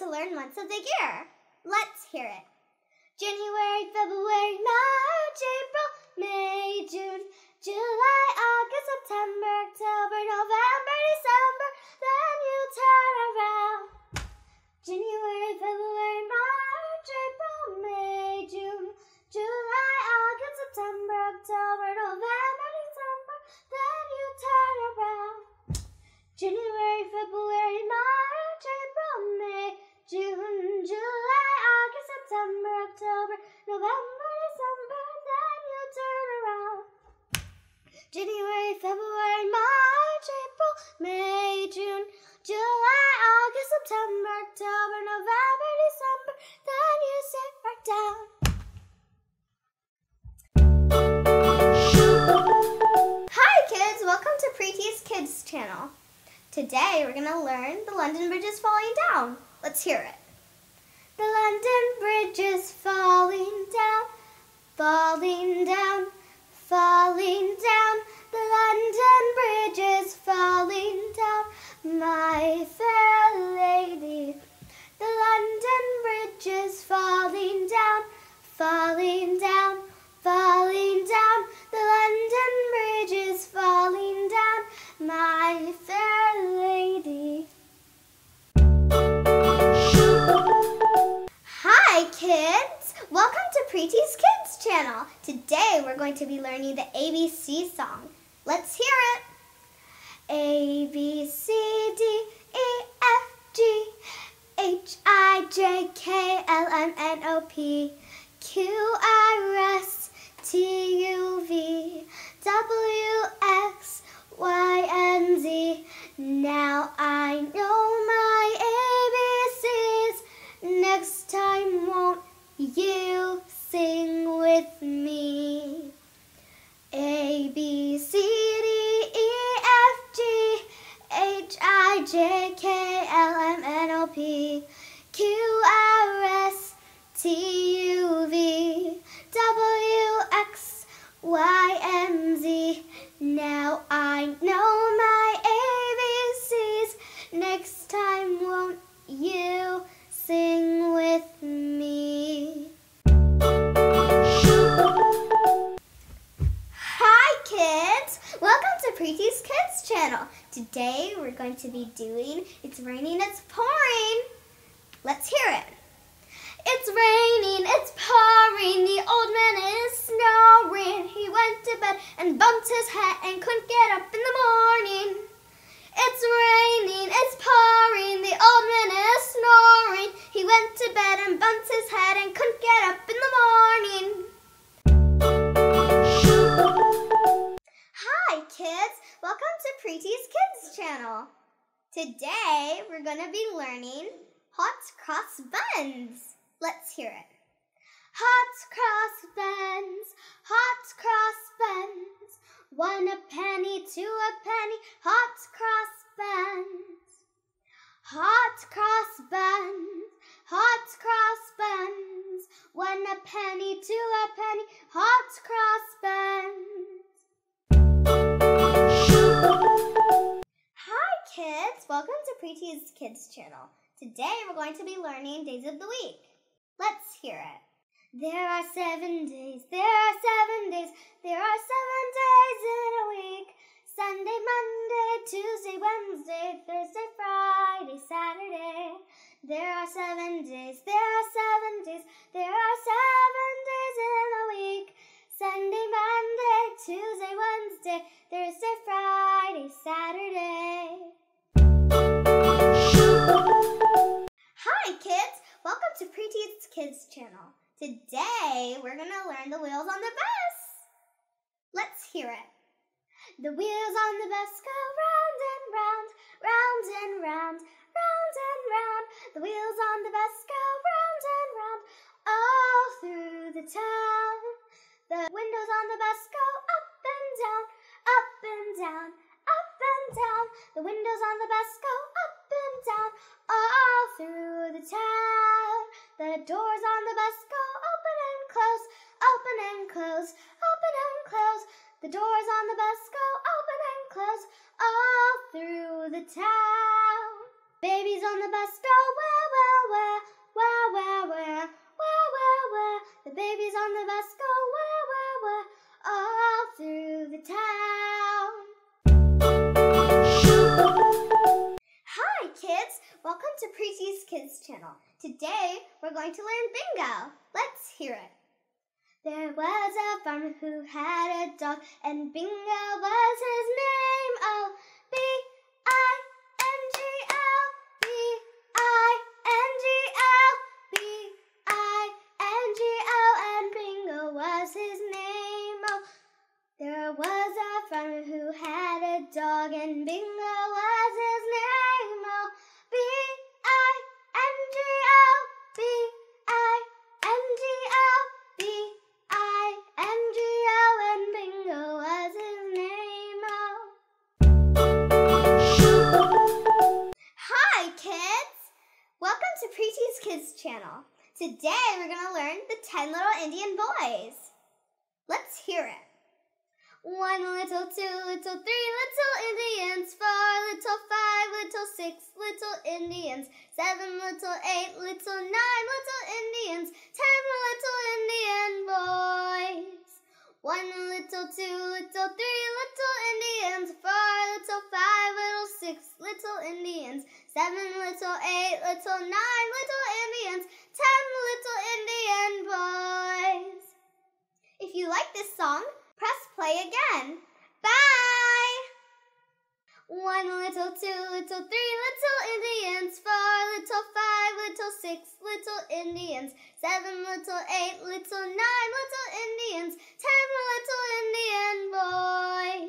to learn months of the year. Let's hear it. January, February, March, April, May, June, July, August, September, October, November, December. Then you turn around. January, February, March, April, May, June, July, August, September, October, November, December. Then you turn around. January, February, March, April, May, June, July, August, September, October, November, December. Then you turn around. January, February, March, April, May, June, July, August, September, October, November, December. Then you sit right down. Hi kids, welcome to Preeti's Kids channel. Today we're going to learn the London Bridge is falling down. Let's hear it. The London Bridge is falling down, falling down, falling down. The London Bridge is falling down, my fair lady. The London Bridge is falling down, falling down, falling down. The London Bridge is falling down, my fair lady. Hi kids! Welcome to Preeti's Kids channel. Today we're going to be learning the ABC song. Let's hear it. A, B, C, D, E, F, G, H, I, J, K, L, M, N, O, P, Q, R, S, T, U, V, W, X, Y, and Z. Now I know my ABCs. Next time won't you sing with me? A, B, C, D, E, F, G, H, I, J, K, L, M, N, O, P, Q, R, S, T, U, V, W, X, Y, and Z. Now I know my ABCs. Next time won't you sing with me? Hi kids! Welcome to Preeti's Kids channel. Today we're going to be doing It's Raining, It's Pouring. Let's hear it. It's raining, it's pouring, the old man is snoring. He went to bed and bumped his head and couldn't get up in the morning. It's raining, it's pouring, the old man is snoring. He went to bed and bumped his head and couldn't get up in the morning. Hi kids, welcome to Preeti's Kids channel. Today we're going to be learning Hot Cross Buns. Let's hear it. Hot cross buns, hot cross buns. 1 a penny, 2 a penny, hot cross buns. Hot cross buns, hot cross buns. 1 a penny, 2 a penny, hot cross buns. Hi kids, welcome to Preeti's Kids channel. Today we're going to be learning days of the week. Let's hear it. There are 7 days, there are 7 days, there are 7 days in a week. Sunday, Monday, Tuesday, Wednesday, Thursday, Friday, Saturday. There are 7 days, there are 7 days, there are 7 days in a week. Sunday, Monday, Tuesday, Wednesday, Thursday, Friday, Saturday. Hi kids! Welcome to Preeti's Kids channel. Today we're going to learn the wheels on the bus. Let's hear it. The wheels on the bus go round and round, round and round, round and round. The wheels on the bus go round and round, all through the town. The windows on the bus go up and down, up and down, up and down. The windows on the bus go up and down, all through the town. The doors on the bus go open and close, open and close, open and close. The doors on the bus go open and close, all through the town. Babies on the bus go where, where, where, where, where, where, where, where, where. The babies on the bus go where, where, where, all through the town. Hi kids, welcome to Preeti's Kids channel. Today we're going to learn bingo. Let's hear it. There was a farmer who had a dog, and Bingo was his name. Oh, B-I-N-G-O, B-I-N-G-O, B-I-N-G-O, and Bingo was his name. Oh, there was a farmer who had a dog, and Bingo was his name. Oh, B-I-N-G-O, B-I-N-G-O, B-I-N-G-O, and Bingo was his name. Oh. Hi, kids! Welcome to Preeti's Kids channel. Today we're going to learn the 10 Little Indian Boys. Let's hear it. 1 little, 2 little, 3 little Indians, 4 little, 5 little, 6 little Indians, 7 little, 8 little, 9 little Indians, 10 little Indian boys. 1 little, 2 little, 3 little Indians, 4 little, 5 little, 6 little Indians, 7 little, 8 little, 9 little Indians, 10 little Indian boys. If you like this song, press play again. Bye! 1 little, 2 little, 3 little Indians, 4 little, 5 little, 6 little Indians, 7 little, 8 little, 9 little Indians, 10 little Indian boys.